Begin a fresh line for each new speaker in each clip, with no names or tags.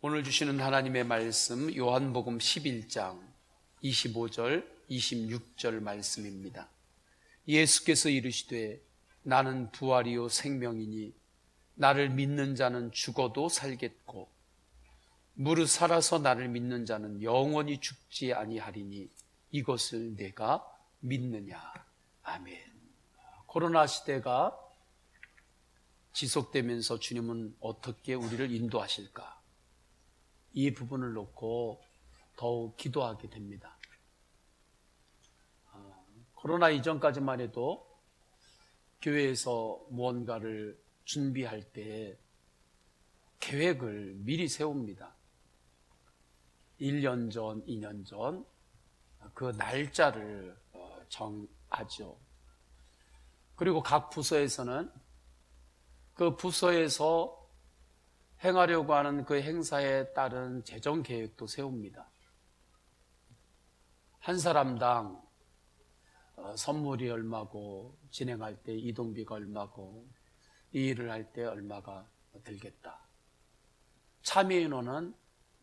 오늘 주시는 하나님의 말씀 요한복음 11장 25절 26절 말씀입니다. 예수께서 이르시되 나는 부활이요 생명이니 나를 믿는 자는 죽어도 살겠고 무릇 살아서 나를 믿는 자는 영원히 죽지 아니하리니 이것을 내가 믿느냐. 아멘. 코로나 시대가 지속되면서 주님은 어떻게 우리를 인도하실까? 이 부분을 놓고 더욱 기도하게 됩니다. 코로나 이전까지만 해도 교회에서 무언가를 준비할 때 계획을 미리 세웁니다. 1년 전, 2년 전 그 날짜를 정하죠. 그리고 각 부서에서는 그 부서에서 행하려고 하는 그 행사에 따른 재정 계획도 세웁니다. 한 사람당 선물이 얼마고, 진행할 때 이동비가 얼마고, 이 일을 할 때 얼마가 들겠다. 참여 인원은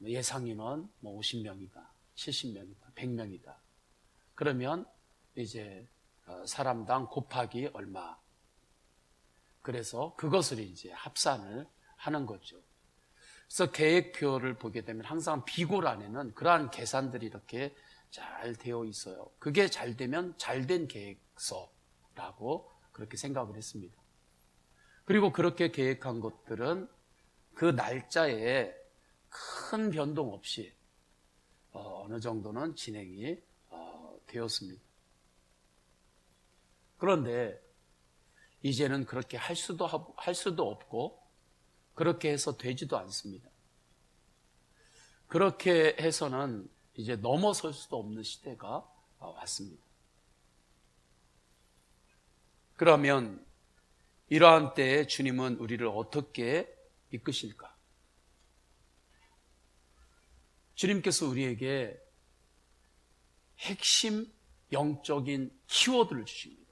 예상 인원 50명이다, 70명이다, 100명이다. 그러면 이제 사람당 곱하기 얼마. 그래서 그것을 이제 합산을 하는 거죠. 그래서 계획표를 보게 되면 항상 비골 안에는 그러한 계산들이 이렇게 잘 되어 있어요. 그게 잘 되면 잘된 계획서라고 그렇게 생각을 했습니다. 그리고 그렇게 계획한 것들은 그 날짜에 큰 변동 없이 어느 정도는 진행이 되었습니다. 그런데 이제는 그렇게 할 수도 없고 그렇게 해서 되지도 않습니다. 그렇게 해서는 이제 넘어설 수도 없는 시대가 왔습니다. 그러면 이러한 때에 주님은 우리를 어떻게 이끄실까? 주님께서 우리에게 핵심 영적인 키워드를 주십니다.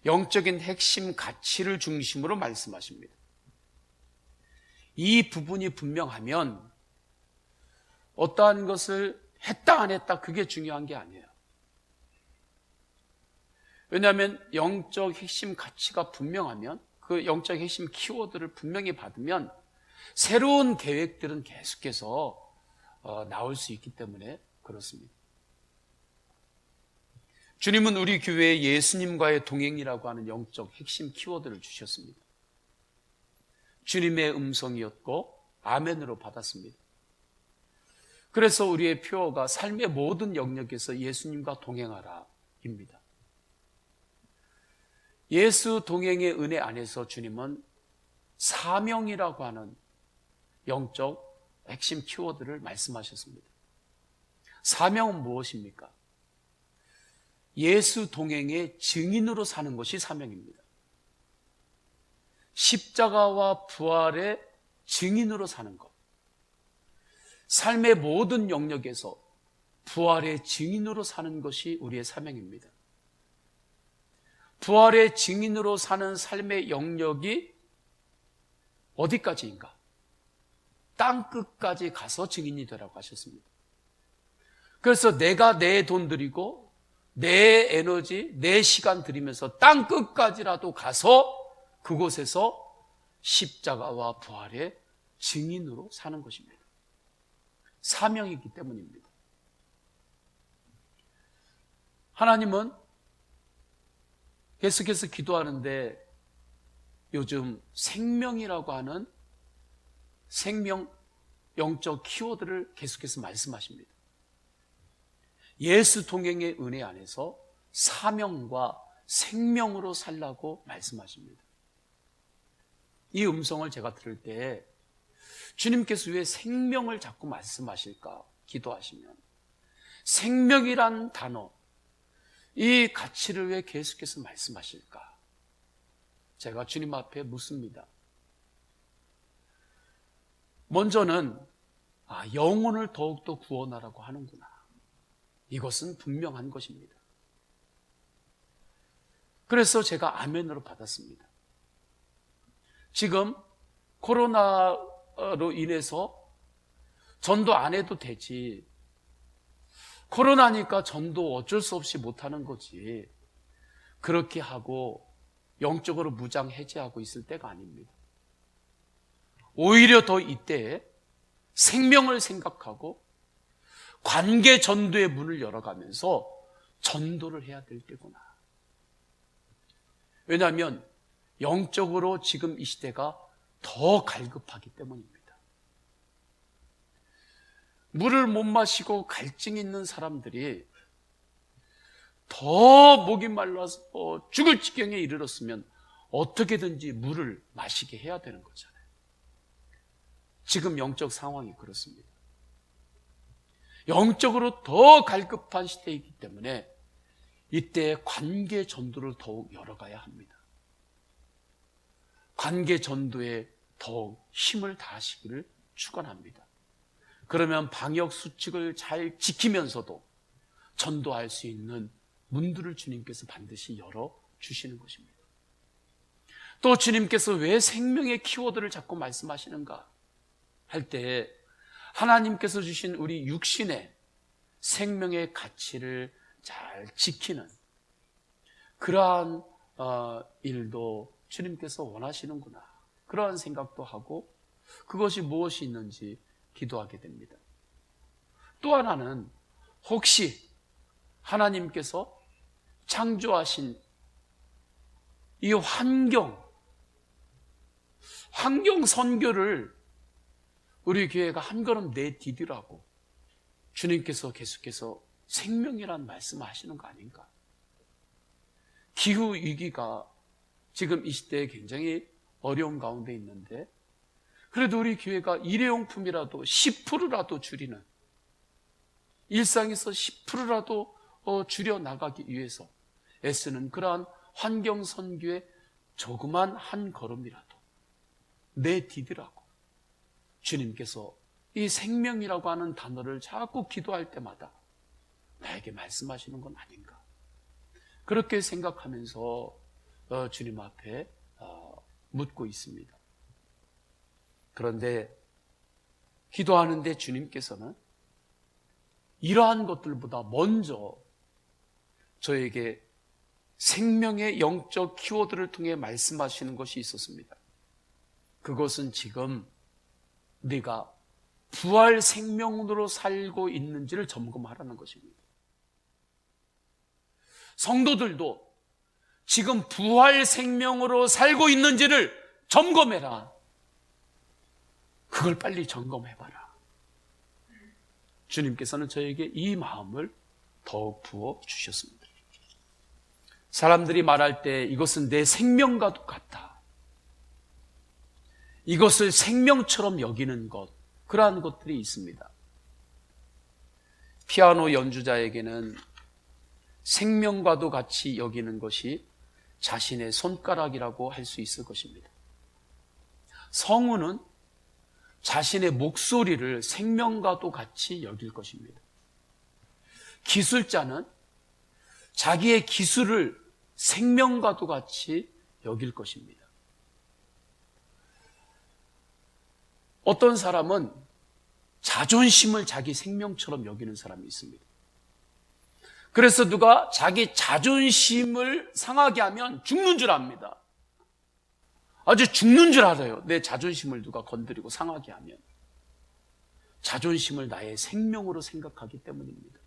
영적인 핵심 가치를 중심으로 말씀하십니다. 이 부분이 분명하면 어떠한 것을 했다 안 했다 그게 중요한 게 아니에요. 왜냐하면 영적 핵심 가치가 분명하면, 그 영적 핵심 키워드를 분명히 받으면 새로운 계획들은 계속해서 나올 수 있기 때문에 그렇습니다. 주님은 우리 교회에 예수님과의 동행이라고 하는 영적 핵심 키워드를 주셨습니다. 주님의 음성이었고 아멘으로 받았습니다. 그래서 우리의 표어가 삶의 모든 영역에서 예수님과 동행하라 입니다. 예수 동행의 은혜 안에서 주님은 사명이라고 하는 영적 핵심 키워드를 말씀하셨습니다. 사명은 무엇입니까? 예수 동행의 증인으로 사는 것이 사명입니다. 십자가와 부활의 증인으로 사는 것. 삶의 모든 영역에서 부활의 증인으로 사는 것이 우리의 사명입니다. 부활의 증인으로 사는 삶의 영역이 어디까지인가? 땅 끝까지 가서 증인이 되라고 하셨습니다. 그래서 내가 내 돈 들이고 내 에너지, 내 시간 들이면서 땅 끝까지라도 가서 그곳에서 십자가와 부활의 증인으로 사는 것입니다. 사명이기 때문입니다. 하나님은 계속해서 기도하는데 요즘 생명이라고 하는 생명 영적 키워드를 계속해서 말씀하십니다. 예수 동행의 은혜 안에서 사명과 생명으로 살라고 말씀하십니다. 이 음성을 제가 들을 때 주님께서 왜 생명을 자꾸 말씀하실까 기도하시면 생명이란 단어, 이 가치를 왜 계속해서 말씀하실까? 제가 주님 앞에 묻습니다. 먼저는 영혼을 더욱더 구원하라고 하는구나. 이것은 분명한 것입니다. 그래서 제가 아멘으로 받았습니다. 지금 코로나로 인해서 전도 안 해도 되지. 코로나니까 전도 어쩔 수 없이 못하는 거지. 그렇게 하고 영적으로 무장 해제하고 있을 때가 아닙니다. 오히려 더 이때에 생명을 생각하고 관계 전도의 문을 열어가면서 전도를 해야 될 때구나. 왜냐하면 영적으로 지금 이 시대가 더 갈급하기 때문입니다. 물을 못 마시고 갈증이 있는 사람들이 더 목이 말라서 죽을 지경에 이르렀으면 어떻게든지 물을 마시게 해야 되는 거잖아요. 지금 영적 상황이 그렇습니다. 영적으로 더 갈급한 시대이기 때문에 이때 관계 전도를 더욱 열어가야 합니다. 관계 전도에 더욱 힘을 다하시기를 축원합니다. 그러면 방역 수칙을 잘 지키면서도 전도할 수 있는 문들을 주님께서 반드시 열어주시는 것입니다. 또 주님께서 왜 생명의 키워드를 자꾸 말씀하시는가 할 때 하나님께서 주신 우리 육신의 생명의 가치를 잘 지키는 그러한 일도 주님께서 원하시는구나, 그러한 생각도 하고 그것이 무엇이 있는지 기도하게 됩니다. 또 하나는 혹시 하나님께서 창조하신 이 환경 선교를 우리 교회가 한 걸음 내디디라고 주님께서 계속해서 생명이란 말씀을 하시는 거 아닌가? 기후 위기가 지금 이 시대에 굉장히 어려운 가운데 있는데 그래도 우리 교회가 일회용품이라도 10%라도 줄이는, 일상에서 10%라도 줄여나가기 위해서 애쓰는 그러한 환경 선교의 조그만 한 걸음이라도 내디디라고 주님께서 이 생명이라고 하는 단어를 자꾸 기도할 때마다 나에게 말씀하시는 건 아닌가, 그렇게 생각하면서 주님 앞에 묻고 있습니다. 그런데 기도하는데 주님께서는 이러한 것들보다 먼저 저에게 생명의 영적 키워드를 통해 말씀하시는 것이 있었습니다. 그것은 지금 네가 부활 생명으로 살고 있는지를 점검하라는 것입니다. 성도들도 지금 부활 생명으로 살고 있는지를 점검해라. 그걸 빨리 점검해봐라. 주님께서는 저에게 이 마음을 더욱 부어 주셨습니다. 사람들이 말할 때 이것은 내 생명과도 같다, 이것을 생명처럼 여기는 것, 그러한 것들이 있습니다. 피아노 연주자에게는 생명과도 같이 여기는 것이 자신의 손가락이라고 할 수 있을 것입니다. 성우는 자신의 목소리를 생명과도 같이 여길 것입니다. 기술자는 자기의 기술을 생명과도 같이 여길 것입니다. 어떤 사람은 자존심을 자기 생명처럼 여기는 사람이 있습니다. 그래서 누가 자기 자존심을 상하게 하면 죽는 줄 압니다. 아주 죽는 줄 알아요. 내 자존심을 누가 건드리고 상하게 하면. 자존심을 나의 생명으로 생각하기 때문입니다.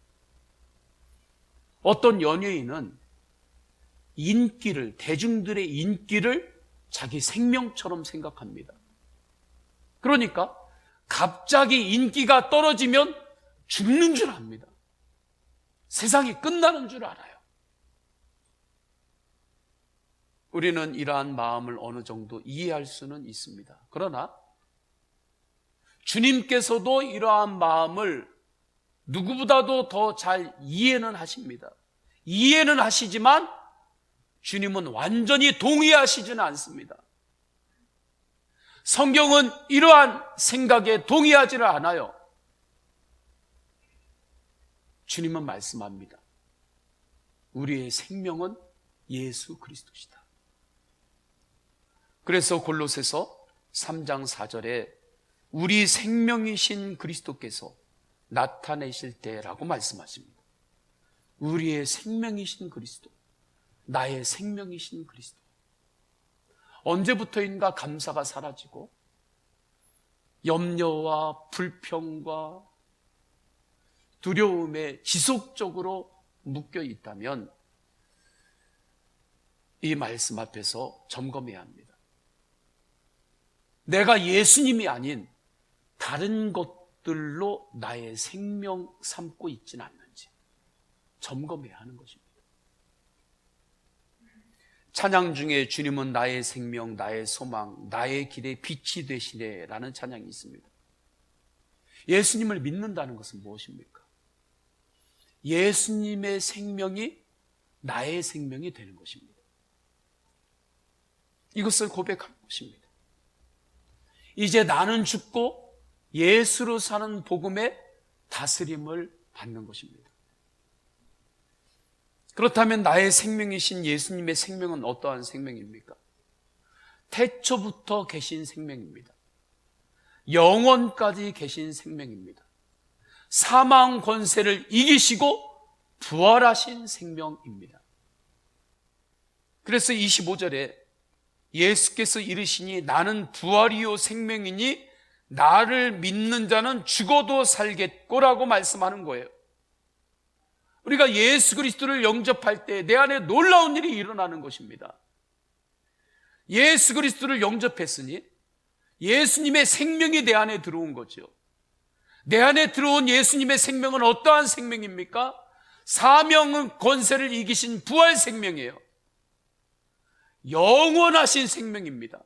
어떤 연예인은 인기를, 대중들의 인기를 자기 생명처럼 생각합니다. 그러니까 갑자기 인기가 떨어지면 죽는 줄 압니다. 세상이 끝나는 줄 알아요. 우리는 이러한 마음을 어느 정도 이해할 수는 있습니다. 그러나 주님께서도 이러한 마음을 누구보다도 더 잘 이해는 하십니다. 이해는 하시지만 주님은 완전히 동의하시지는 않습니다. 성경은 이러한 생각에 동의하지를 않아요. 주님은 말씀합니다. 우리의 생명은 예수 그리스도시다. 그래서 골로새서 3장 4절에 우리 생명이신 그리스도께서 나타내실 때라고 말씀하십니다. 우리의 생명이신 그리스도, 나의 생명이신 그리스도. 언제부터인가 감사가 사라지고 염려와 불평과 두려움에 지속적으로 묶여 있다면 이 말씀 앞에서 점검해야 합니다. 내가 예수님이 아닌 다른 것들로 나의 생명 삼고 있지는 않는지 점검해야 하는 것입니다. 찬양 중에 주님은 나의 생명, 나의 소망, 나의 길의 빛이 되시네 라는 찬양이 있습니다. 예수님을 믿는다는 것은 무엇입니까? 예수님의 생명이 나의 생명이 되는 것입니다. 이것을 고백하는 것입니다. 이제 나는 죽고 예수로 사는 복음의 다스림을 받는 것입니다. 그렇다면 나의 생명이신 예수님의 생명은 어떠한 생명입니까? 태초부터 계신 생명입니다. 영원까지 계신 생명입니다. 사망 권세를 이기시고 부활하신 생명입니다. 그래서 25절에 예수께서 이르시니 나는 부활이요 생명이니 나를 믿는 자는 죽어도 살겠고라고 말씀하는 거예요. 우리가 예수 그리스도를 영접할 때 내 안에 놀라운 일이 일어나는 것입니다. 예수 그리스도를 영접했으니 예수님의 생명이 내 안에 들어온 거죠. 내 안에 들어온 예수님의 생명은 어떠한 생명입니까? 사명은 권세를 이기신 부활 생명이에요. 영원하신 생명입니다.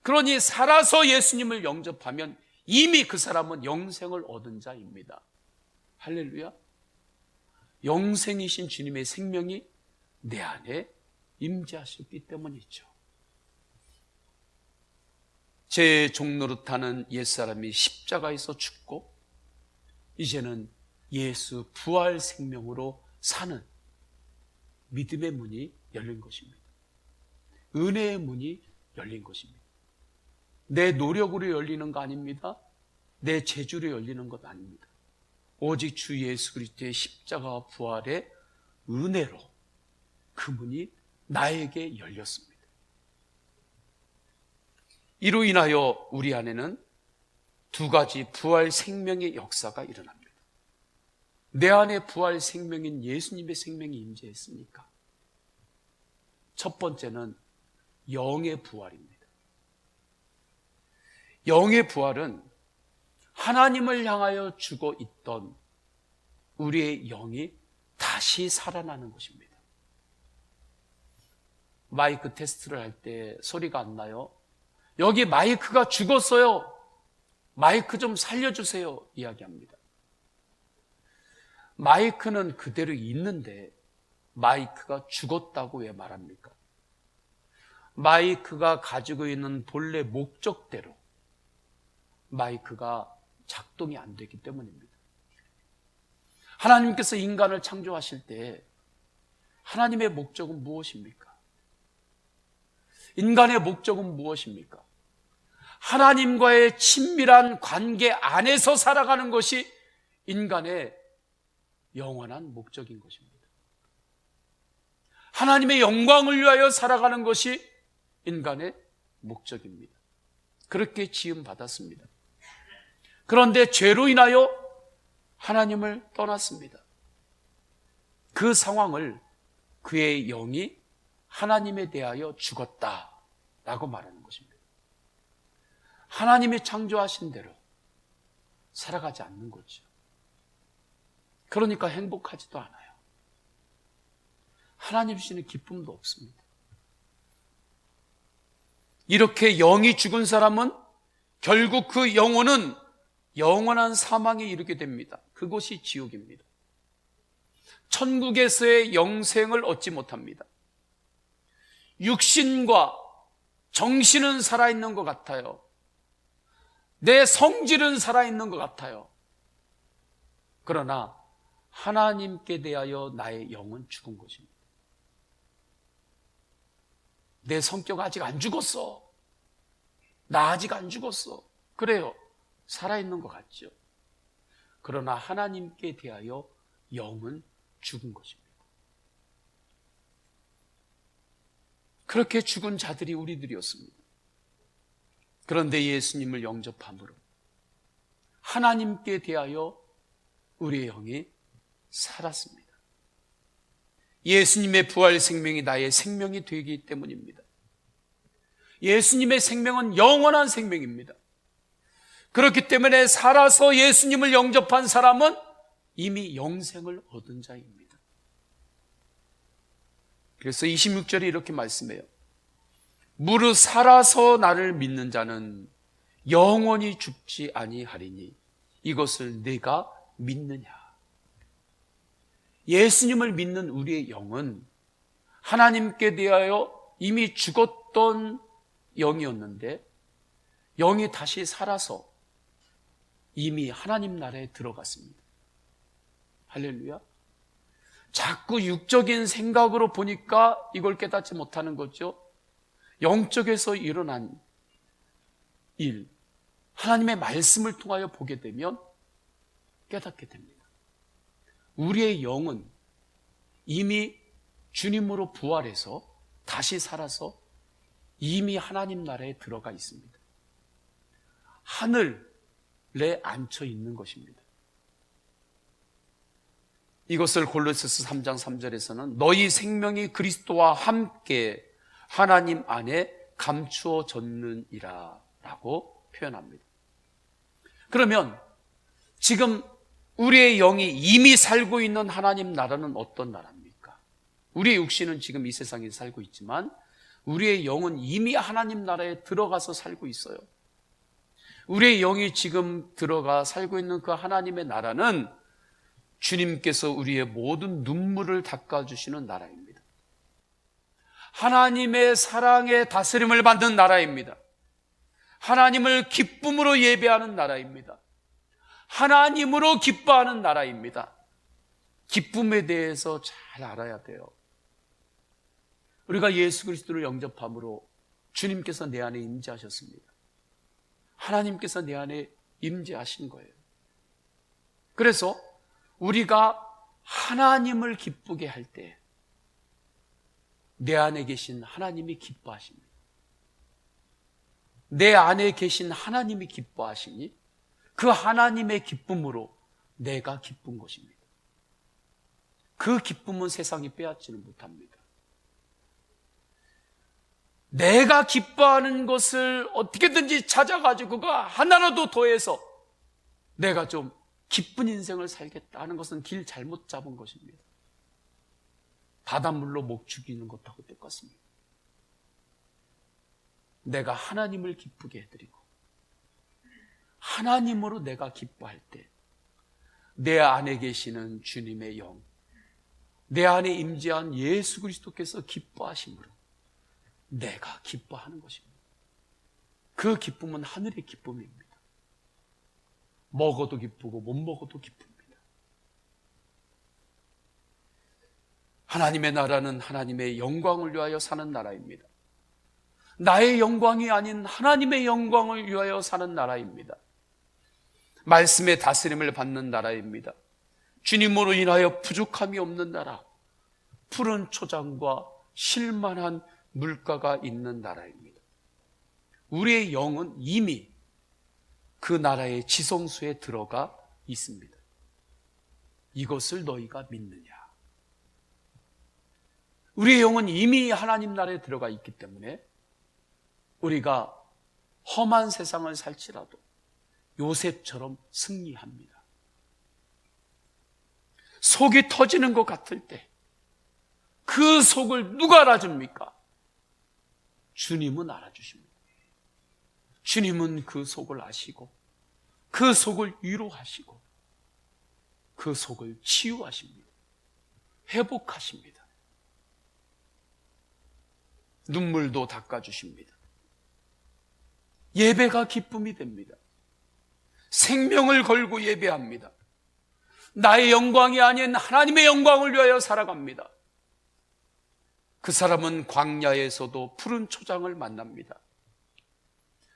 그러니 살아서 예수님을 영접하면 이미 그 사람은 영생을 얻은 자입니다. 할렐루야. 영생이신 주님의 생명이 내 안에 임재하셨기 때문이죠. 제 종노릇하는 옛사람이 십자가에서 죽고 이제는 예수 부활 생명으로 사는 믿음의 문이 열린 것입니다. 은혜의 문이 열린 것입니다. 내 노력으로 열리는 거 아닙니다. 내 재주로 열리는 것 아닙니다. 오직 주 예수 그리스도의 십자가 부활의 은혜로 그 문이 나에게 열렸습니다. 이로 인하여 우리 안에는 두 가지 부활 생명의 역사가 일어납니다. 내 안에 부활 생명인 예수님의 생명이 임재했으니까 첫 번째는 영의 부활입니다. 영의 부활은 하나님을 향하여 죽어 있던 우리의 영이 다시 살아나는 것입니다. 마이크 테스트를 할 때 소리가 안 나요. 여기 마이크가 죽었어요. 마이크 좀 살려주세요. 이야기합니다. 마이크는 그대로 있는데 마이크가 죽었다고 왜 말합니까? 마이크가 가지고 있는 본래 목적대로 마이크가 작동이 안 되기 때문입니다. 하나님께서 인간을 창조하실 때 하나님의 목적은 무엇입니까? 인간의 목적은 무엇입니까? 하나님과의 친밀한 관계 안에서 살아가는 것이 인간의 영원한 목적인 것입니다. 하나님의 영광을 위하여 살아가는 것이 인간의 목적입니다. 그렇게 지음받았습니다. 그런데 죄로 인하여 하나님을 떠났습니다. 그 상황을 그의 영이 하나님에 대하여 죽었다라고 말하는 것입니다. 하나님이 창조하신 대로 살아가지 않는 거죠. 그러니까 행복하지도 않아요. 하나님 주시는 기쁨도 없습니다. 이렇게 영이 죽은 사람은 결국 그 영혼은 영원한 사망에 이르게 됩니다. 그곳이 지옥입니다. 천국에서의 영생을 얻지 못합니다. 육신과 정신은 살아있는 것 같아요. 내 성질은 살아있는 것 같아요. 그러나 하나님께 대하여 나의 영은 죽은 것입니다. 내 성격 아직 안 죽었어. 나 아직 안 죽었어. 그래요. 살아있는 것 같죠. 그러나 하나님께 대하여 영은 죽은 것입니다. 그렇게 죽은 자들이 우리들이었습니다. 그런데 예수님을 영접함으로 하나님께 대하여 우리의 영이 살았습니다. 예수님의 부활 생명이 나의 생명이 되기 때문입니다. 예수님의 생명은 영원한 생명입니다. 그렇기 때문에 살아서 예수님을 영접한 사람은 이미 영생을 얻은 자입니다. 그래서 26절에 이렇게 말씀해요. 무릇 살아서 나를 믿는 자는 영원히 죽지 아니하리니 이것을 내가 믿느냐. 예수님을 믿는 우리의 영은 하나님께 대하여 이미 죽었던 영이었는데 영이 다시 살아서 이미 하나님 나라에 들어갔습니다. 할렐루야. 자꾸 육적인 생각으로 보니까 이걸 깨닫지 못하는 거죠. 영적에서 일어난 일, 하나님의 말씀을 통하여 보게 되면 깨닫게 됩니다. 우리의 영은 이미 주님으로 부활해서 다시 살아서 이미 하나님 나라에 들어가 있습니다. 하늘에 앉혀 있는 것입니다. 이것을 골로새서 3장 3절에서는 너희 생명이 그리스도와 함께 하나님 안에 감추어졌느니라 라고 표현합니다. 그러면 지금 우리의 영이 이미 살고 있는 하나님 나라는 어떤 나라입니까? 우리의 육신은 지금 이 세상에 살고 있지만 우리의 영은 이미 하나님 나라에 들어가서 살고 있어요. 우리의 영이 지금 들어가 살고 있는 그 하나님의 나라는 주님께서 우리의 모든 눈물을 닦아주시는 나라입니다. 하나님의 사랑의 다스림을 받는 나라입니다. 하나님을 기쁨으로 예배하는 나라입니다. 하나님으로 기뻐하는 나라입니다. 기쁨에 대해서 잘 알아야 돼요. 우리가 예수 그리스도를 영접함으로 주님께서 내 안에 임재하셨습니다. 하나님께서 내 안에 임재하신 거예요. 그래서 우리가 하나님을 기쁘게 할 때 내 안에 계신 하나님이 기뻐하십니다. 내 안에 계신 하나님이 기뻐하시니 그 하나님의 기쁨으로 내가 기쁜 것입니다. 그 기쁨은 세상이 빼앗지는 못합니다. 내가 기뻐하는 것을 어떻게든지 찾아가지고 그거 하나라도 더해서 내가 좀 기쁜 인생을 살겠다 하는 것은 길 잘못 잡은 것입니다. 바닷물로 목 죽이는 것하고 똑같습니다. 내가 하나님을 기쁘게 해드리고 하나님으로 내가 기뻐할 때 내 안에 계시는 주님의 영, 내 안에 임재한 예수 그리스도께서 기뻐하심으로 내가 기뻐하는 것입니다. 그 기쁨은 하늘의 기쁨입니다. 먹어도 기쁘고 못 먹어도 기쁩니다. 하나님의 나라는 하나님의 영광을 위하여 사는 나라입니다. 나의 영광이 아닌 하나님의 영광을 위하여 사는 나라입니다. 말씀의 다스림을 받는 나라입니다. 주님으로 인하여 부족함이 없는 나라, 푸른 초장과 쉴만한 물가가 있는 나라입니다. 우리의 영은 이미 그 나라의 지성소에 들어가 있습니다. 이것을 너희가 믿느냐? 우리의 영은 이미 하나님 나라에 들어가 있기 때문에 우리가 험한 세상을 살지라도 요셉처럼 승리합니다. 속이 터지는 것 같을 때 그 속을 누가 알아줍니까? 주님은 알아주십니다. 주님은 그 속을 아시고 그 속을 위로하시고 그 속을 치유하십니다. 회복하십니다. 눈물도 닦아주십니다. 예배가 기쁨이 됩니다. 생명을 걸고 예배합니다. 나의 영광이 아닌 하나님의 영광을 위하여 살아갑니다. 그 사람은 광야에서도 푸른 초장을 만납니다.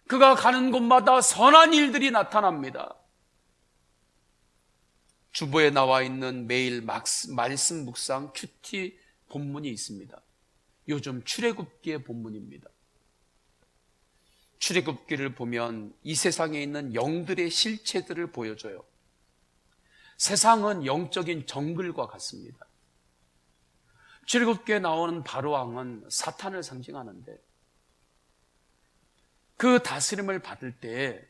그가 가는 곳마다 선한 일들이 나타납니다. 주보에 나와 있는 매일 말씀 묵상 큐티 본문이 있습니다. 요즘 출애굽기의 본문입니다. 출애굽기를 보면 이 세상에 있는 영들의 실체들을 보여줘요. 세상은 영적인 정글과 같습니다. 출애굽기에 나오는 바로왕은 사탄을 상징하는데, 그 다스림을 받을 때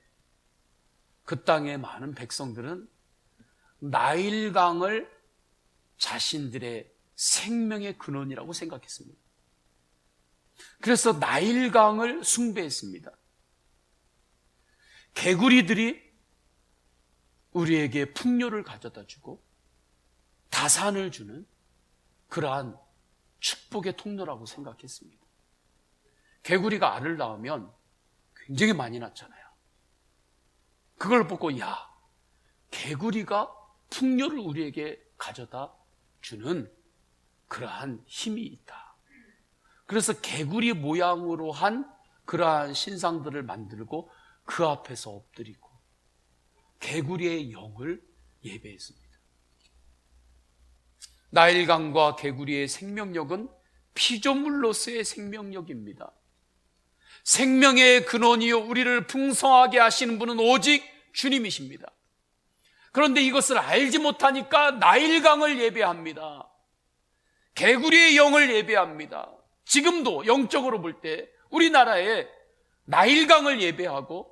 그 땅의 많은 백성들은 나일강을 자신들의 생명의 근원이라고 생각했습니다. 그래서 나일강을 숭배했습니다. 개구리들이 우리에게 풍요를 가져다 주고 다산을 주는 그러한 축복의 통로라고 생각했습니다. 개구리가 알을 낳으면 굉장히 많이 낳잖아요. 그걸 보고, 야, 개구리가 풍요를 우리에게 가져다 주는 그러한 힘이 있다. 그래서 개구리 모양으로 한 그러한 신상들을 만들고 그 앞에서 엎드리고 개구리의 영을 예배했습니다. 나일강과 개구리의 생명력은 피조물로서의 생명력입니다. 생명의 근원이요 우리를 풍성하게 하시는 분은 오직 주님이십니다. 그런데 이것을 알지 못하니까 나일강을 예배합니다. 개구리의 영을 예배합니다. 지금도 영적으로 볼 때 우리나라에 나일강을 예배하고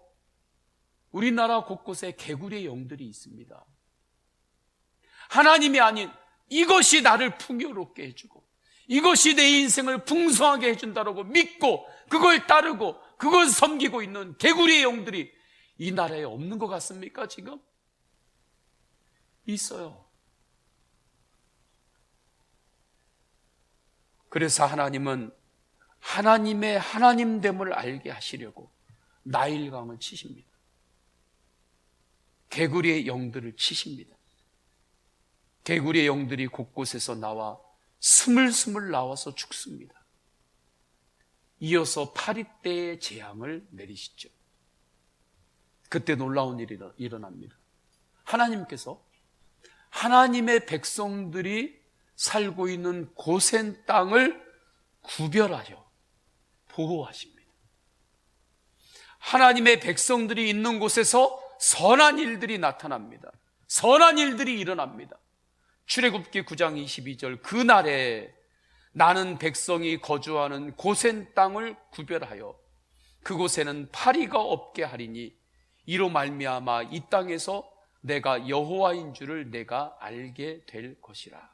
우리나라 곳곳에 개구리의 영들이 있습니다. 하나님이 아닌 이것이 나를 풍요롭게 해주고 이것이 내 인생을 풍성하게 해준다고 믿고 그걸 따르고 그걸 섬기고 있는 개구리의 영들이 이 나라에 없는 것 같습니까? 지금 있어요. 그래서 하나님은 하나님의 하나님됨을 알게 하시려고 나일강을 치십니다. 개구리의 영들을 치십니다. 개구리의 영들이 곳곳에서 나와 스물스물 나와서 죽습니다. 이어서 파리떼의 재앙을 내리시죠. 그때 놀라운 일이 일어납니다. 하나님께서 하나님의 백성들이 살고 있는 고센 땅을 구별하여 보호하십니다. 하나님의 백성들이 있는 곳에서 선한 일들이 나타납니다. 선한 일들이 일어납니다. 출애굽기 9장 22절 그날에 나는 백성이 거주하는 고센 땅을 구별하여 그곳에는 파리가 없게 하리니 이로 말미암아 이 땅에서 내가 여호와인 줄을 내가 알게 될 것이라.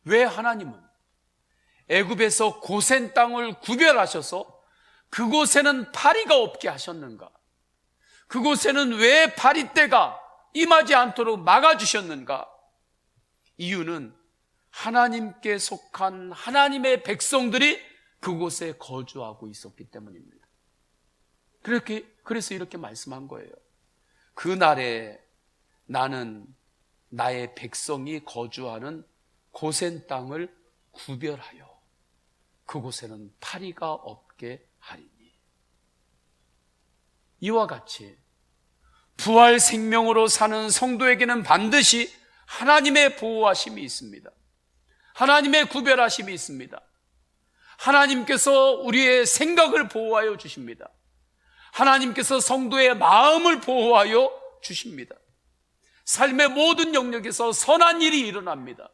왜 하나님은 애굽에서 고센 땅을 구별하셔서 그곳에는 파리가 없게 하셨는가? 그곳에는 왜 파리떼가 임하지 않도록 막아주셨는가? 이유는 하나님께 속한 하나님의 백성들이 그곳에 거주하고 있었기 때문입니다. 그래서 이렇게 말씀한 거예요. 그날에 나는 나의 백성이 거주하는 고센 땅을 구별하여 그곳에는 파리가 없게 하리니. 이와 같이 부활 생명으로 사는 성도에게는 반드시 하나님의 보호하심이 있습니다. 하나님의 구별하심이 있습니다. 하나님께서 우리의 생각을 보호하여 주십니다. 하나님께서 성도의 마음을 보호하여 주십니다. 삶의 모든 영역에서 선한 일이 일어납니다.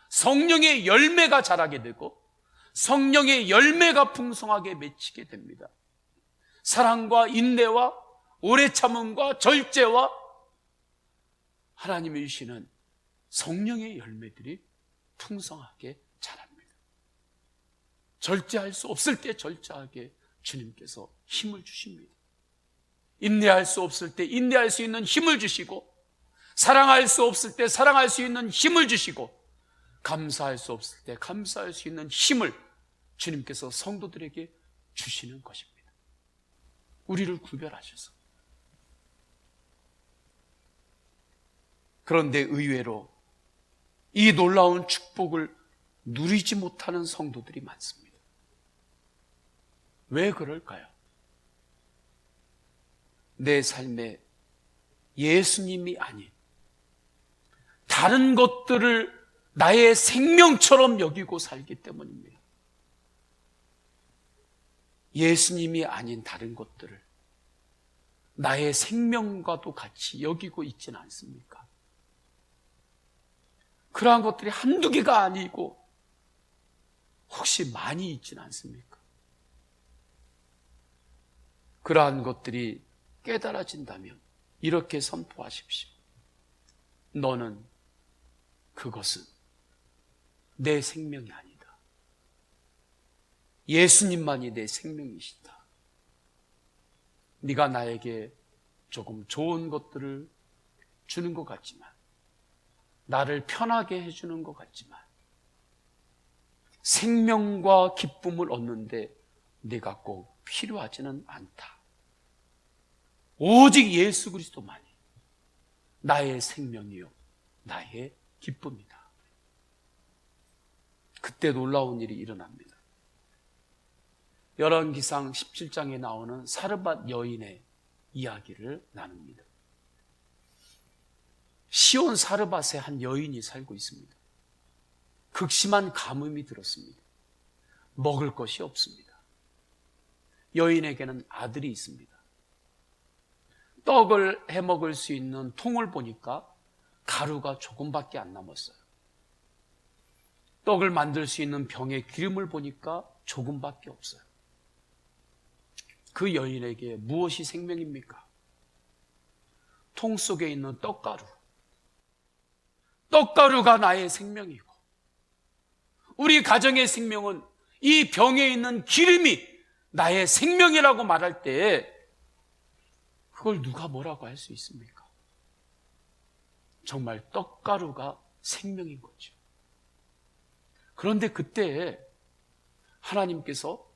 성령의 열매가 자라게 되고 성령의 열매가 풍성하게 맺히게 됩니다. 사랑과 인내와 오래 참음과 절제와 하나님이 주시는 성령의 열매들이 풍성하게 자랍니다. 절제할 수 없을 때 절제하게 주님께서 힘을 주십니다. 인내할 수 없을 때 인내할 수 있는 힘을 주시고 사랑할 수 없을 때 사랑할 수 있는 힘을 주시고 감사할 수 없을 때 감사할 수 있는 힘을 주님께서 성도들에게 주시는 것입니다. 우리를 구별하셔서. 그런데 의외로 이 놀라운 축복을 누리지 못하는 성도들이 많습니다. 왜 그럴까요? 내 삶에 예수님이 아닌 다른 것들을 나의 생명처럼 여기고 살기 때문입니다. 예수님이 아닌 다른 것들을 나의 생명과도 같이 여기고 있지는 않습니까? 그러한 것들이 한두 개가 아니고 혹시 많이 있지는 않습니까? 그러한 것들이 깨달아진다면 이렇게 선포하십시오. 너는 그것은 내 생명이 아니다. 예수님만이 내 생명이시다. 네가 나에게 조금 좋은 것들을 주는 것 같지만, 나를 편하게 해주는 것 같지만, 생명과 기쁨을 얻는데 네가 꼭 필요하지는 않다. 오직 예수 그리스도만이 나의 생명이요 나의 기쁨이다. 그때 놀라운 일이 일어납니다. 열왕기상 17장에 나오는 사르밧 여인의 이야기를 나눕니다. 시온 사르밧에 한 여인이 살고 있습니다. 극심한 가뭄이 들었습니다. 먹을 것이 없습니다. 여인에게는 아들이 있습니다. 떡을 해먹을 수 있는 통을 보니까 가루가 조금밖에 안 남았어요. 떡을 만들 수 있는 병에 기름을 보니까 조금밖에 없어요. 그 여인에게 무엇이 생명입니까? 통 속에 있는 떡가루. 떡가루가 나의 생명이고, 우리 가정의 생명은 이 병에 있는 기름이 나의 생명이라고 말할 때 그걸 누가 뭐라고 할 수 있습니까? 정말 떡가루가 생명인 거죠. 그런데 그때 하나님께서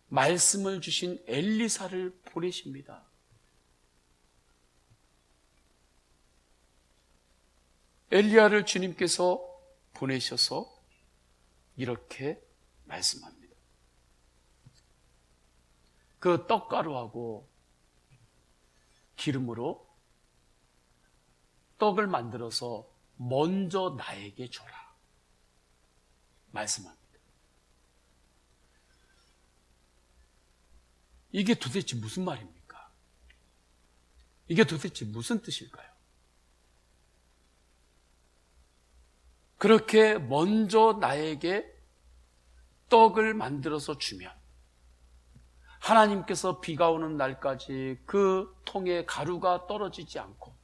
말씀을 주신 엘리사를 보내십니다. 엘리야를 주님께서 보내셔서 이렇게 말씀합니다. 그 떡가루하고 기름으로 떡을 만들어서 먼저 나에게 줘라. 말씀합니다. 이게 도대체 무슨 말입니까? 이게 도대체 무슨 뜻일까요? 그렇게 먼저 나에게 떡을 만들어서 주면 하나님께서 비가 오는 날까지 그 통에 가루가 떨어지지 않고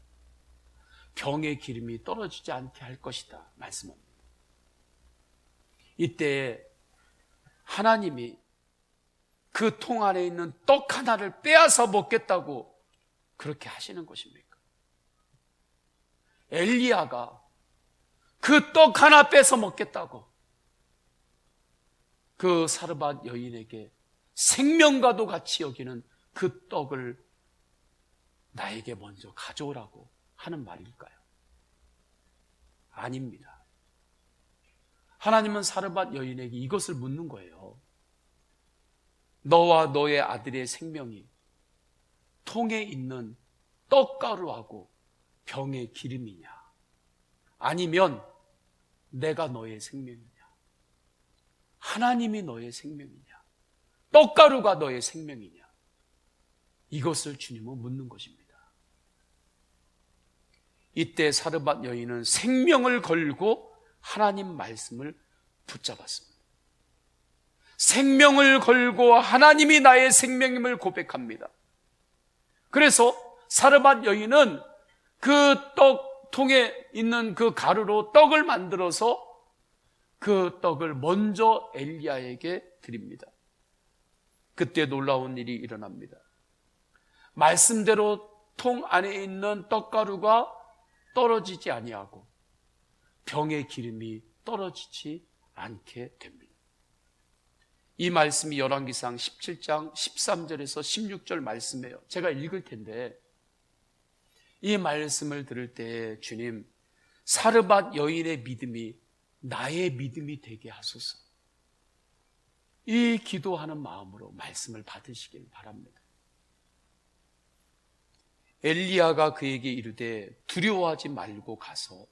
병의 기름이 떨어지지 않게 할 것이다 말씀합니다. 이때 하나님이 그 통 안에 있는 떡 하나를 빼앗아 먹겠다고 그렇게 하시는 것입니까? 엘리야가 그 떡 하나 뺏어 먹겠다고 그 사르밧 여인에게 생명과도 같이 여기는 그 떡을 나에게 먼저 가져오라고 하는 말일까요? 아닙니다. 하나님은 사르밧 여인에게 이것을 묻는 거예요. 너와 너의 아들의 생명이 통에 있는 떡가루하고 병의 기름이냐, 아니면 내가 너의 생명이냐, 하나님이 너의 생명이냐, 떡가루가 너의 생명이냐, 이것을 주님은 묻는 것입니다. 이때 사르밧 여인은 생명을 걸고 하나님 말씀을 붙잡았습니다. 생명을 걸고 하나님이 나의 생명임을 고백합니다. 그래서 사르밧 여인은 그 떡통에 있는 그 가루로 떡을 만들어서 그 떡을 먼저 엘리야에게 드립니다. 그때 놀라운 일이 일어납니다. 말씀대로 통 안에 있는 떡가루가 떨어지지 아니하고 병의 기름이 떨어지지 않게 됩니다. 이 말씀이 열왕기상 17장 13절에서 16절 말씀이에요. 제가 읽을 텐데 이 말씀을 들을 때 주님, 사르밧 여인의 믿음이 나의 믿음이 되게 하소서. 이 기도하는 마음으로 말씀을 받으시길 바랍니다. 엘리야가 그에게 이르되 두려워하지 말고 가서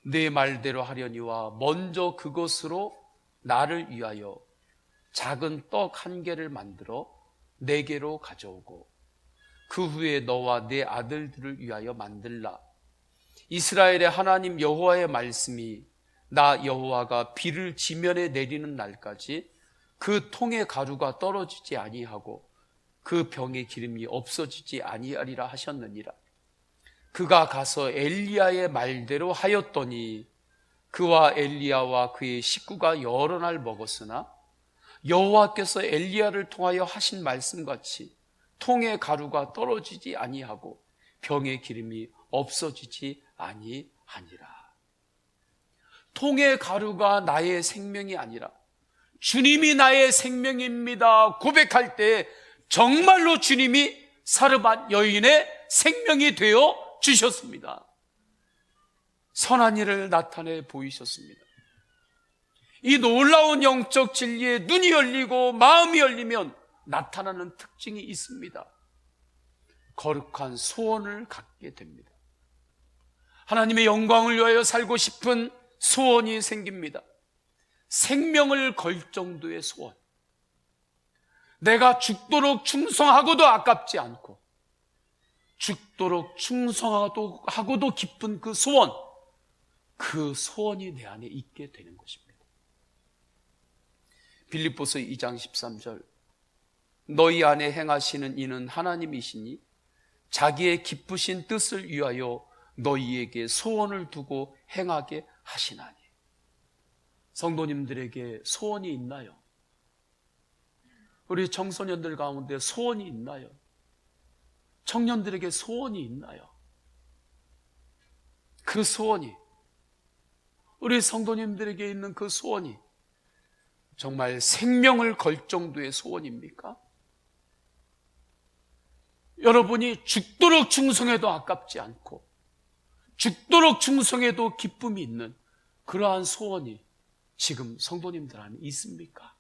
내 말대로 하려니와 먼저 그것으로 나를 위하여 작은 떡 한 개를 만들어 내게로 가져오고 그 후에 너와 내 아들들을 위하여 만들라. 이스라엘의 하나님 여호와의 말씀이 나 여호와가 비를 지면에 내리는 날까지 그 통의 가루가 떨어지지 아니하고 그 병의 기름이 없어지지 아니하리라 하셨느니라. 그가 가서 엘리야의 말대로 하였더니 그와 엘리야와 그의 식구가 여러 날 먹었으나 여호와께서 엘리야를 통하여 하신 말씀같이 통의 가루가 떨어지지 아니하고 병의 기름이 없어지지 아니하니라. 통의 가루가 나의 생명이 아니라 주님이 나의 생명입니다 고백할 때 정말로 주님이 사르밧 여인의 생명이 되어 주셨습니다. 선한 일을 나타내 보이셨습니다. 이 놀라운 영적 진리에 눈이 열리고 마음이 열리면 나타나는 특징이 있습니다. 거룩한 소원을 갖게 됩니다. 하나님의 영광을 위하여 살고 싶은 소원이 생깁니다. 생명을 걸 정도의 소원. 내가 죽도록 충성하고도 아깝지 않고 죽도록 충성하고도 기쁜 그 소원, 그 소원이 내 안에 있게 되는 것입니다. 빌립보서 2장 13절 너희 안에 행하시는 이는 하나님이시니 자기의 기쁘신 뜻을 위하여 너희에게 소원을 두고 행하게 하시나니. 성도님들에게 소원이 있나요? 우리 청소년들 가운데 소원이 있나요? 청년들에게 소원이 있나요? 그 소원이, 우리 성도님들에게 있는 그 소원이 정말 생명을 걸 정도의 소원입니까? 여러분이 죽도록 충성해도 아깝지 않고 죽도록 충성해도 기쁨이 있는 그러한 소원이 지금 성도님들 안에 있습니까?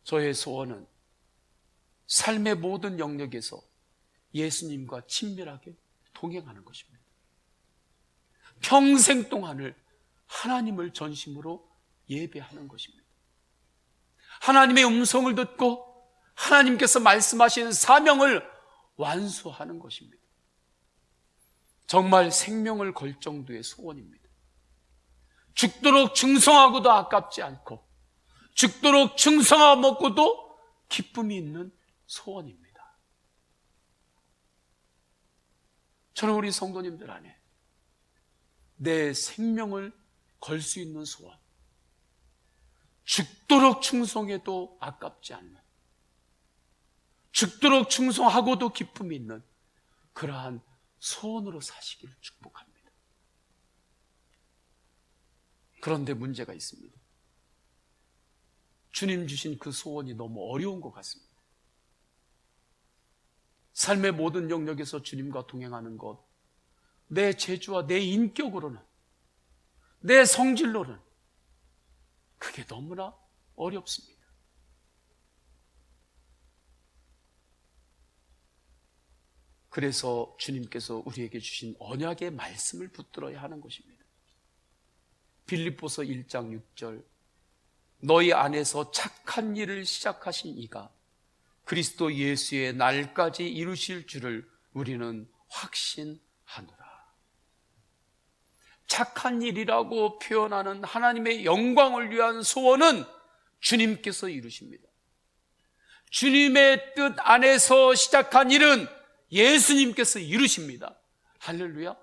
저의 소원은 삶의 모든 영역에서 예수님과 친밀하게 동행하는 것입니다. 평생 동안을 하나님을 전심으로 예배하는 것입니다. 하나님의 음성을 듣고 하나님께서 말씀하신 사명을 완수하는 것입니다. 정말 생명을 걸 정도의 소원입니다. 죽도록 충성하고도 아깝지 않고 죽도록 충성하고도 기쁨이 있는 소원입니다. 저는 우리 성도님들 안에 내 생명을 걸 수 있는 소원, 죽도록 충성해도 아깝지 않는, 죽도록 충성하고도 기쁨이 있는 그러한 소원으로 사시기를 축복합니다. 그런데 문제가 있습니다. 주님 주신 그 소원이 너무 어려운 것 같습니다. 삶의 모든 영역에서 주님과 동행하는 것, 내 재주와 내 인격으로는, 내 성질로는 그게 너무나 어렵습니다. 그래서 주님께서 우리에게 주신 언약의 말씀을 붙들어야 하는 것입니다. 빌립보서 1장 6절 너희 안에서 착한 일을 시작하신 이가 그리스도 예수의 날까지 이루실 줄을 우리는 확신하노라. 착한 일이라고 표현하는 하나님의 영광을 위한 소원은 주님께서 이루십니다. 주님의 뜻 안에서 시작한 일은 예수님께서 이루십니다. 할렐루야.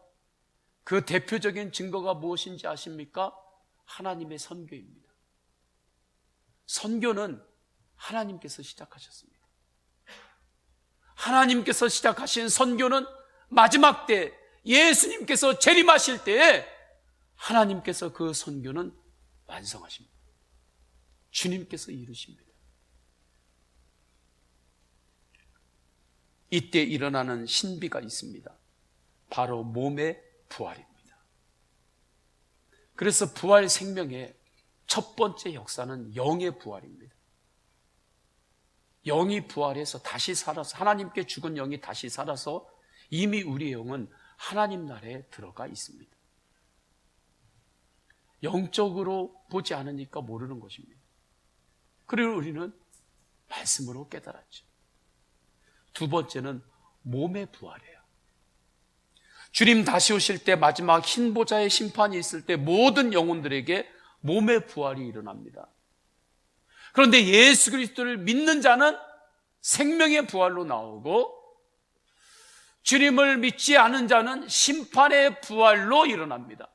그 대표적인 증거가 무엇인지 아십니까? 하나님의 선교입니다. 선교는 하나님께서 시작하셨습니다. 하나님께서 시작하신 선교는 마지막 때 예수님께서 재림하실 때에 하나님께서 그 선교는 완성하십니다. 주님께서 이루십니다. 이때 일어나는 신비가 있습니다. 바로 몸의 부활입니다. 그래서 부활 생명의 첫 번째 역사는 영의 부활입니다. 영이 부활해서 다시 살아서, 하나님께 죽은 영이 다시 살아서 이미 우리의 영은 하나님 나라에 들어가 있습니다. 영적으로 보지 않으니까 모르는 것입니다. 그리고 우리는 말씀으로 깨달았죠. 두 번째는 몸의 부활이에요. 주님 다시 오실 때 마지막 흰 보좌의 심판이 있을 때 모든 영혼들에게 몸의 부활이 일어납니다. 그런데 예수 그리스도를 믿는 자는 생명의 부활로 나오고, 주님을 믿지 않은 자는 심판의 부활로 일어납니다.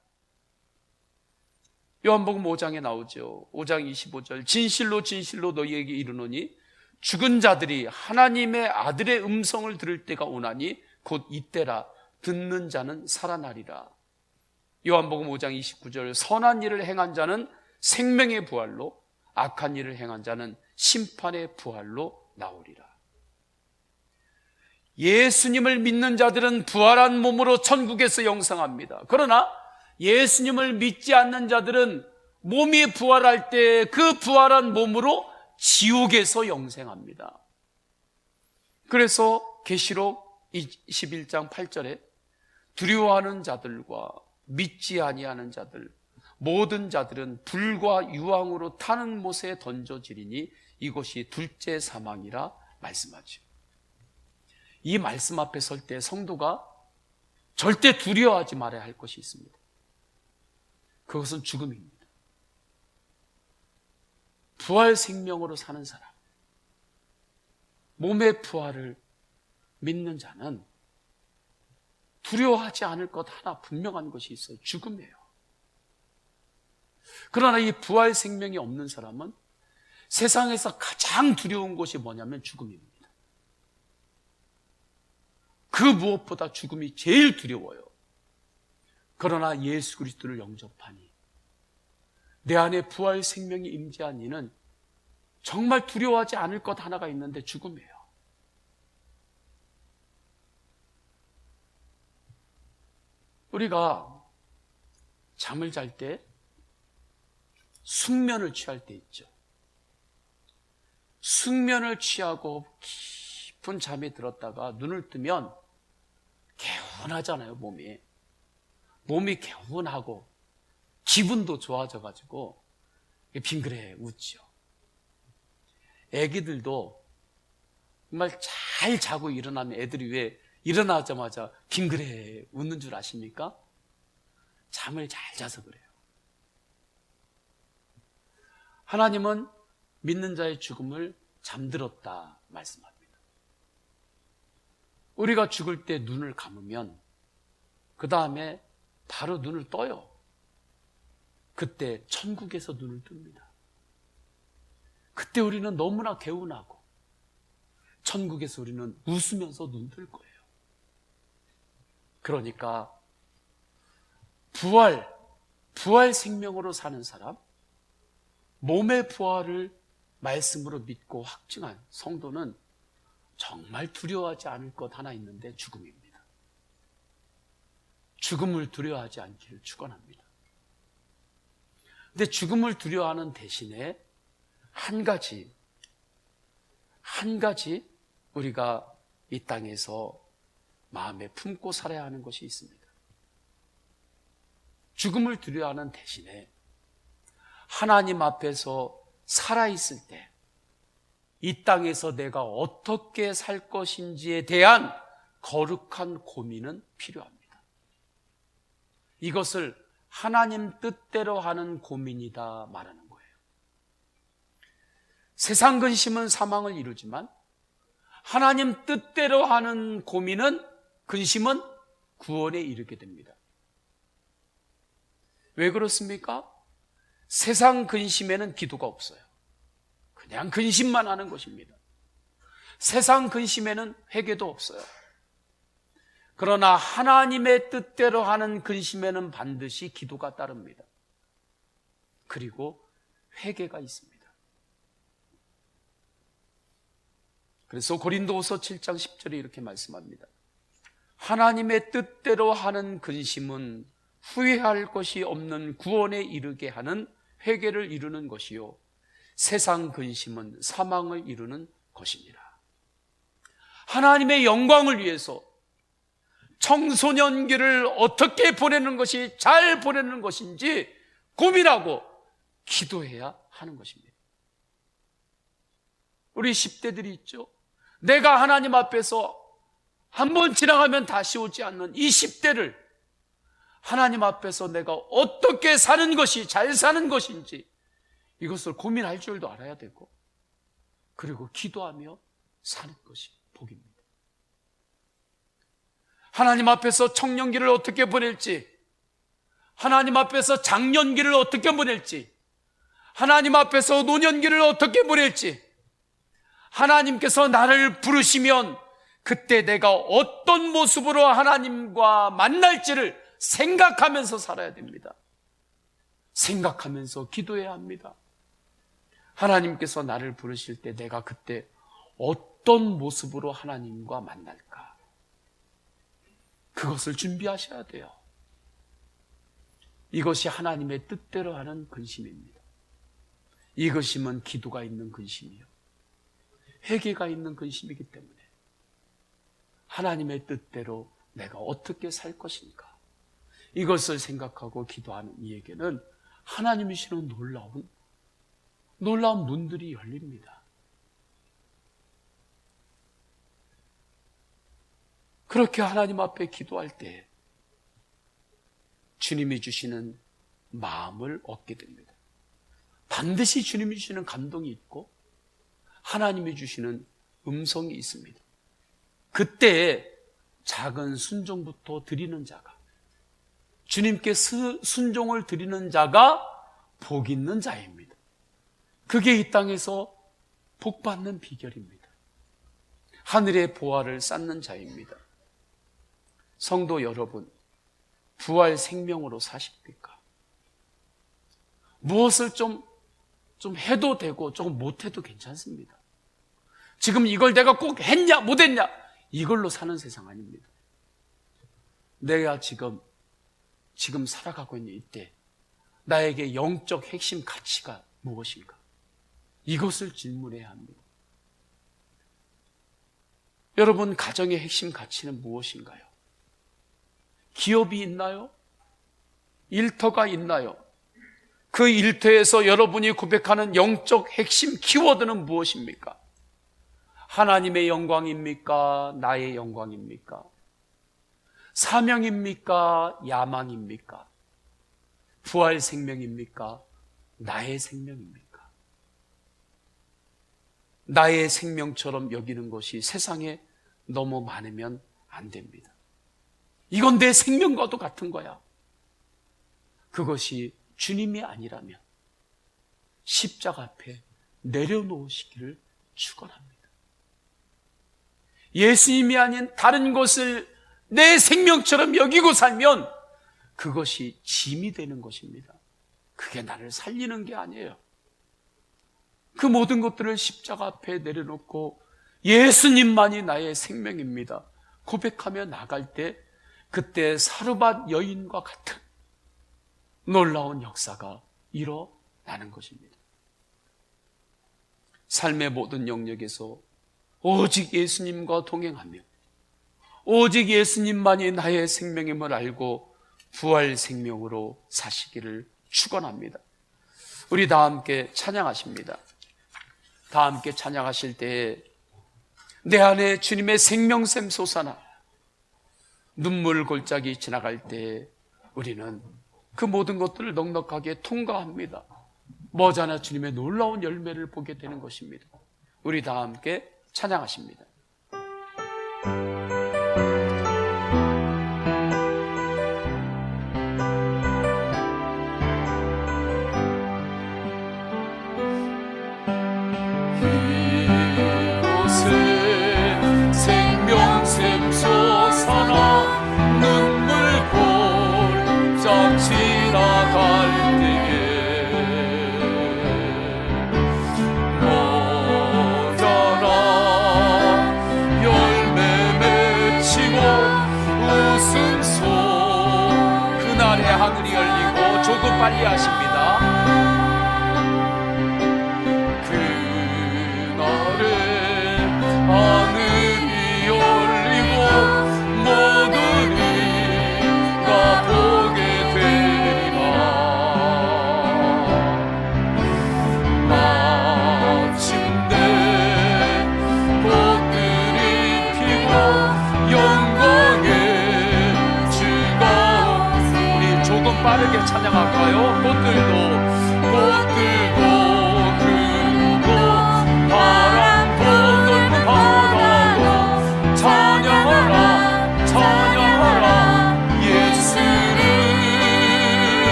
요한복음 5장에 나오죠. 5장 25절, 진실로 진실로 너희에게 이르노니 죽은 자들이 하나님의 아들의 음성을 들을 때가 오나니 곧 이때라. 듣는 자는 살아나리라. 요한복음 5장 29절, 선한 일을 행한 자는 생명의 부활로, 악한 일을 행한 자는 심판의 부활로 나오리라. 예수님을 믿는 자들은 부활한 몸으로 천국에서 영생합니다. 그러나 예수님을 믿지 않는 자들은 몸이 부활할 때 그 부활한 몸으로 지옥에서 영생합니다. 그래서 계시록 21장 8절에 두려워하는 자들과 믿지 아니하는 자들, 모든 자들은 불과 유황으로 타는 못에 던져지리니 이것이 둘째 사망이라 말씀하죠. 이 말씀 앞에 설 때 성도가 절대 두려워하지 말아야 할 것이 있습니다. 그것은 죽음입니다. 부활 생명으로 사는 사람, 몸의 부활을 믿는 자는 두려워하지 않을 것 하나 분명한 것이 있어요. 죽음이에요. 그러나 이 부활 생명이 없는 사람은 세상에서 가장 두려운 것이 뭐냐면 죽음입니다. 그 무엇보다 죽음이 제일 두려워요. 그러나 예수 그리스도를 영접하니, 내 안에 부활 생명이 임재한 이는 정말 두려워하지 않을 것 하나가 있는데 죽음이에요. 우리가 잠을 잘 때 숙면을 취할 때 있죠. 숙면을 취하고 깊은 잠에 들었다가 눈을 뜨면 개운하잖아요. 몸이 개운하고 기분도 좋아져가지고 빙그레 웃죠. 애기들도 정말 잘 자고 일어나면 애들이 왜 일어나자마자 빙그레 웃는 줄 아십니까? 잠을 잘 자서 그래요. 하나님은 믿는 자의 죽음을 잠들었다 말씀합니다. 우리가 죽을 때 눈을 감으면 그 다음에 바로 눈을 떠요. 그때 천국에서 눈을 뜹니다. 그때 우리는 너무나 개운하고 천국에서 우리는 웃으면서 눈 뜰 거예요. 그러니까 부활 생명으로 사는 사람, 몸의 부활을 말씀으로 믿고 확증한 성도는 정말 두려워하지 않을 것 하나 있는데 죽음입니다. 죽음을 두려워하지 않기를 축원합니다. 근데 죽음을 두려워하는 대신에 한 가지 우리가 이 땅에서 마음에 품고 살아야 하는 것이 있습니다. 죽음을 두려워하는 대신에 하나님 앞에서 살아있을 때 이 땅에서 내가 어떻게 살 것인지에 대한 거룩한 고민은 필요합니다. 이것을 하나님 뜻대로 하는 고민이다 말하는 거예요. 세상 근심은 사망을 이루지만 하나님 뜻대로 하는 근심은 구원에 이르게 됩니다. 왜 그렇습니까? 세상 근심에는 기도가 없어요. 그냥 근심만 하는 것입니다. 세상 근심에는 회개도 없어요. 그러나 하나님의 뜻대로 하는 근심에는 반드시 기도가 따릅니다. 그리고 회개가 있습니다. 그래서 고린도후서 7장 10절에 이렇게 말씀합니다. 하나님의 뜻대로 하는 근심은 후회할 것이 없는 구원에 이르게 하는 회개를 이루는 것이요, 세상 근심은 사망을 이루는 것이니라. 하나님의 영광을 위해서 청소년기를 어떻게 보내는 것이 잘 보내는 것인지 고민하고 기도해야 하는 것입니다. 우리 10대들이 있죠. 내가 하나님 앞에서 한번 지나가면 다시 오지 않는 이 10대를 하나님 앞에서 내가 어떻게 사는 것이 잘 사는 것인지 이것을 고민할 줄도 알아야 되고, 그리고 기도하며 사는 것이 복입니다. 하나님 앞에서 청년기를 어떻게 보낼지, 하나님 앞에서 장년기를 어떻게 보낼지, 하나님 앞에서 노년기를 어떻게 보낼지, 하나님께서 나를 부르시면 그때 내가 어떤 모습으로 하나님과 만날지를 생각하면서 살아야 됩니다. 생각하면서 기도해야 합니다. 하나님께서 나를 부르실 때 내가 그때 어떤 모습으로 하나님과 만날까? 그것을 준비하셔야 돼요. 이것이 하나님의 뜻대로 하는 근심입니다. 이 근심은 기도가 있는 근심이요, 회개가 있는 근심이기 때문에 하나님의 뜻대로 내가 어떻게 살 것인가, 이것을 생각하고 기도하는 이에게는 하나님이 주시는 놀라운 문들이 열립니다. 그렇게 하나님 앞에 기도할 때 주님이 주시는 마음을 얻게 됩니다. 반드시 주님이 주시는 감동이 있고 하나님이 주시는 음성이 있습니다. 그때 작은 순종부터 드리는 자가, 주님께 순종을 드리는 자가 복 있는 자입니다. 그게 이 땅에서 복 받는 비결입니다. 하늘의 보화를 쌓는 자입니다. 성도 여러분, 부활 생명으로 사십니까? 무엇을 좀 해도 되고 조금 못해도 괜찮습니다. 지금 이걸 내가 꼭 했냐 못했냐 이걸로 사는 세상 아닙니다. 내가 지금 살아가고 있는 이때 나에게 영적 핵심 가치가 무엇인가? 이것을 질문해야 합니다. 여러분, 가정의 핵심 가치는 무엇인가요? 기업이 있나요? 일터가 있나요? 그 일터에서 여러분이 고백하는 영적 핵심 키워드는 무엇입니까? 하나님의 영광입니까? 나의 영광입니까? 사명입니까? 야망입니까? 부활 생명입니까? 나의 생명입니까? 나의 생명처럼 여기는 것이 세상에 너무 많으면 안 됩니다. 이건 내 생명과도 같은 거야. 그것이 주님이 아니라면 십자가 앞에 내려놓으시기를 축원합니다. 예수님이 아닌 다른 것을 내 생명처럼 여기고 살면 그것이 짐이 되는 것입니다. 그게 나를 살리는 게 아니에요. 그 모든 것들을 십자가 앞에 내려놓고 예수님만이 나의 생명입니다 고백하며 나갈 때 그때 사르밧 여인과 같은 놀라운 역사가 일어나는 것입니다. 삶의 모든 영역에서 오직 예수님과 동행하며 오직 예수님만이 나의 생명임을 알고 부활 생명으로 사시기를 축원합니다. 우리 다 함께 찬양하십니다. 다 함께 찬양하실 때에 내 안에 주님의 생명샘 솟아나 눈물 골짜기 지나갈 때에 우리는 그 모든 것들을 넉넉하게 통과합니다. 머지않아 주님의 놀라운 열매를 보게 되는 것입니다. 우리 다 함께 찬양하십니다. 이곳에 생명샘 솟아나 눈물 골짝 지나갈 하늘이 열리고 조금 빨리 하십니다. 그날에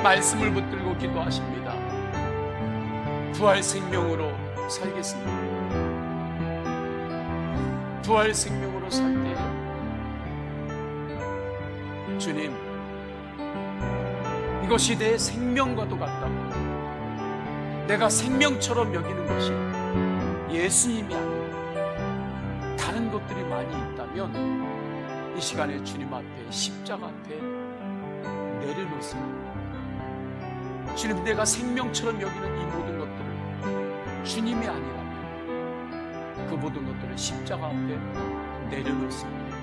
말씀을 붙들고 기도하십니다. 부활 생명으로 살겠습니다. 부활 생명으로 살 때 주님, 이것이 내 생명과도 같다고, 내가 생명처럼 여기는 것이 예수님이 아니라 다른 것들이 많이 있다면 이 시간에 주님 앞에, 십자가 앞에 내려놓습니다. 주님, 내가 생명처럼 여기는 이 모든 것들을 주님이 아니라면 그 모든 것들을 십자가 앞에 내려놓습니다.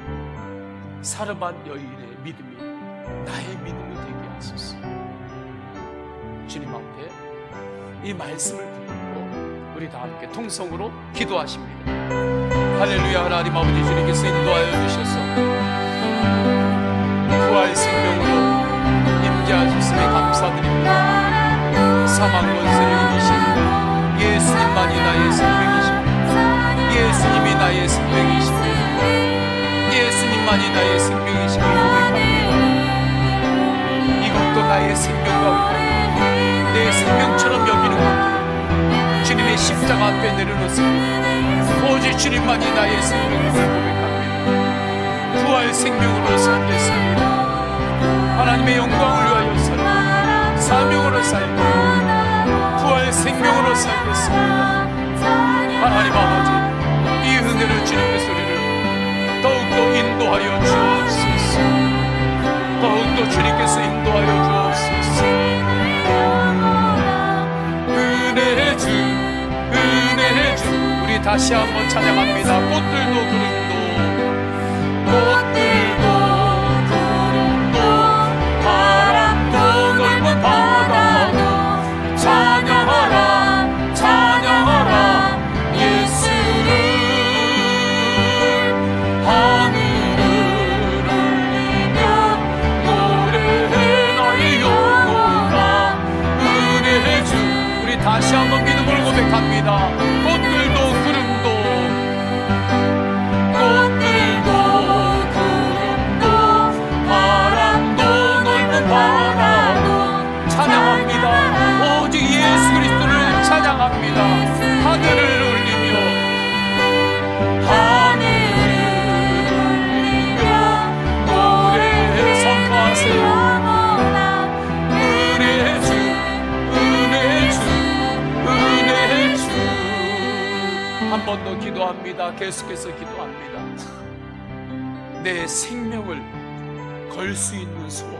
사르반 여인의 믿음이 나의 믿음이 되게 하소서. 주님 앞에 이 말씀을 붙들고 우리 다 함께 통성으로 기도하십니다. 할렐루야. 하나님 아버지, 주님께서 인도하여 주셔서 부활 생명으로 임재하셨음에 감사드립니다. 사망 권세를 이기신 예수님만이 나의 생명이십니다. 예수님이 나의 생명이십니다. 예수님만이 나의 생명이심을 고백합니다. 이것도 나의 생명 가운데 내 생명처럼 여기는 것들을 주님의 십자가 앞에 내려놓습니다. 오직 주님만이 나의 생명임을 고백합니다. 부활 생명으로 살겠습니다. 하나님의 영광을 위하여 살고 사명으로 살고 부활 생명으로 살겠습니다. 하나님 아버지, 이 은혜를 주님께서 우리를 더욱더 인도하여 주옵소서. 더욱더 주님께서 인도하여 주옵소서. 은혜의 주, 은혜의 주. 우리 다시 한번 찬양합니다. 꽃들도 구름도, 꽃들도 구름도, 바람도 넓은 바다도 찬양하라, 찬양하라 예수를. 하늘을 울리며 노래해 나의 영혼아. 은혜의 주. 우리 다시 한번 믿음으로 고백합니다. 꽃들도 구름도, 꽃들도 구름도, 바람도 넓은 바다도 찬양합니다. 오직 예수 그리스도를 찬양합니다. 하늘을 울리며, 하늘을 울리며 노래해 선포하세요. 은혜의 주, 은혜의 주, 은혜의 주. 한 번 더 기도합니다. 계속해서 기도합니다. 내 생명을 걸 수 있는 소원,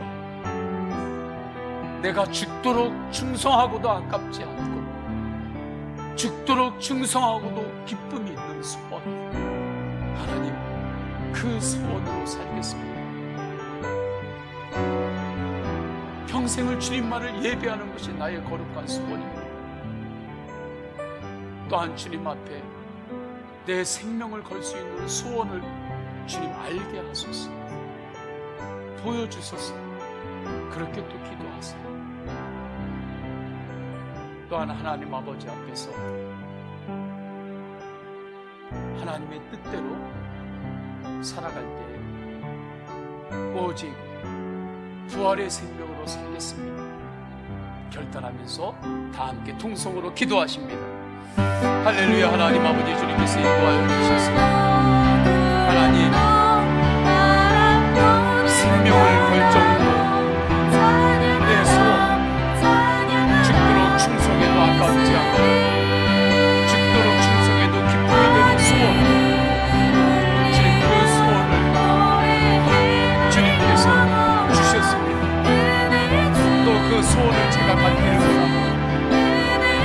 내가 죽도록 충성하고도 아깝지 않고 죽도록 충성하고도 기쁨이 있는 소원, 하나님, 그 소원으로 살겠습니다. 평생을 주님만을 예배하는 것이 나의 거룩한 소원입니다. 또한 주님 앞에 내 생명을 걸 수 있는 소원을 주님 알게 하소서. 보여주소서. 그렇게 또 기도하세요. 또한 하나님 아버지 앞에서 하나님의 뜻대로 살아갈 때 오직 부활의 생명으로 살겠습니다. 결단하면서 다 함께 통성으로 기도하십니다. 할렐루야. 하나님 아버지, 주님께서 인도하여 주셨습니다. 하나님, 생명을 걸 정도로 내 소원, 죽도록 충성해도 아깝지 않고 죽도록 충성해도 기쁨이 되는 소원, 주님, 그 소원을 주님께서 주셨습니다. 또 그 소원을 제가 갖기를 원하고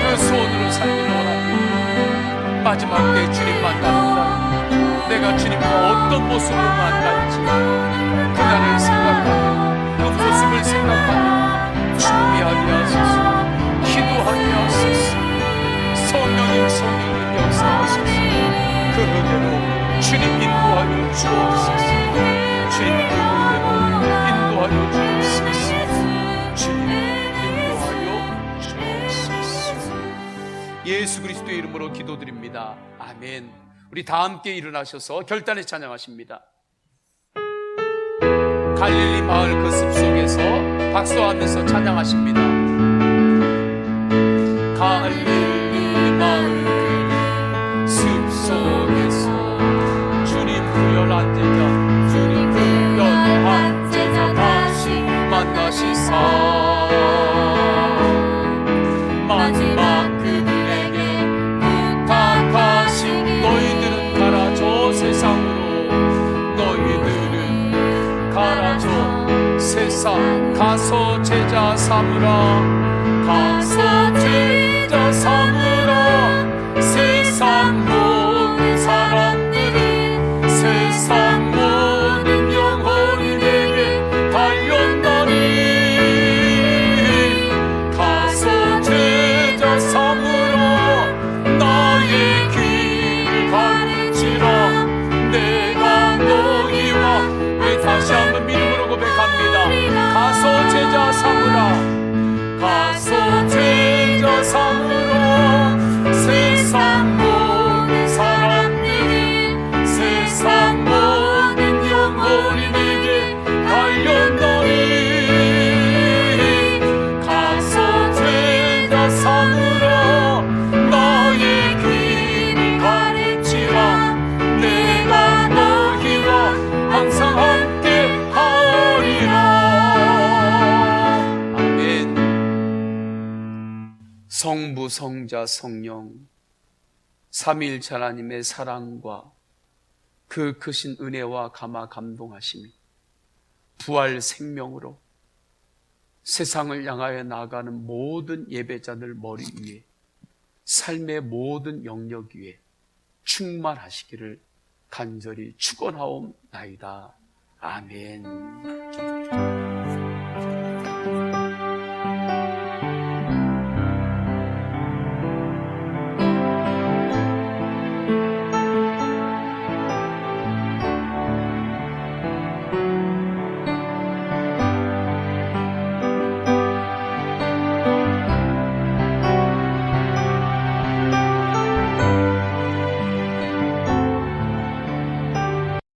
그 소원으로 살기를 원합니다. 마지막 때 주님 만나는 날, 내가 주님과 어떤 모습으로 만날지 그날을 생각하며 그 모습을 생각하며 준비하게 하소서. 기도하게 하소서. 성령님, 성령님 역사하소서. 그 은혜로 주님 인도하여 주옵소서. 주님 그 은혜로 인도하여 주옵소서. 주님 인도하여 주옵소서. 예수 그리스도의 이름으로 기도드립니다. 아멘. 우리 다 함께 일어나셔서 결단에 찬양하십니다. 갈릴리 마을 그 숲속에서 박수하면서 찬양하십니다. 갈릴리 마을 그 숲속에서 주님 구별한 제자, 주님 구별한 제자 다시 만나시사 마지막 그들에게 부탁하신 너희들은 가라져 세상으로, 너희들은 가라져 세상, 가서 제자 삼으라, 가서 제자 삼으라. 세상 모든 사람들은, 세상 모든 영혼이 내게 달렸나니, 가서 제자 삼으라. 나의 길을 가르치라. 내가 너희와, 우리 다시 한번 믿음으로 고백합니다. 가서 제자 삼으라. 가서 제자 삼으라. 세상 모든 사람들은, 세상 모든 영혼이 내게 달렸나니, 가서 제자 삼으라. 나의 길을 가르치라. 내가 너희와 항상 함께 하리라. 아멘. 성부, 성자, 성령 삼위일체 하나님의 사랑과 그 크신 은혜와 감화 감동하심이 부활 생명으로 세상을 향하여 나아가는 모든 예배자들 머리 위에, 삶의 모든 영역 위에 충만하시기를 간절히 축원하옵나이다. 아멘.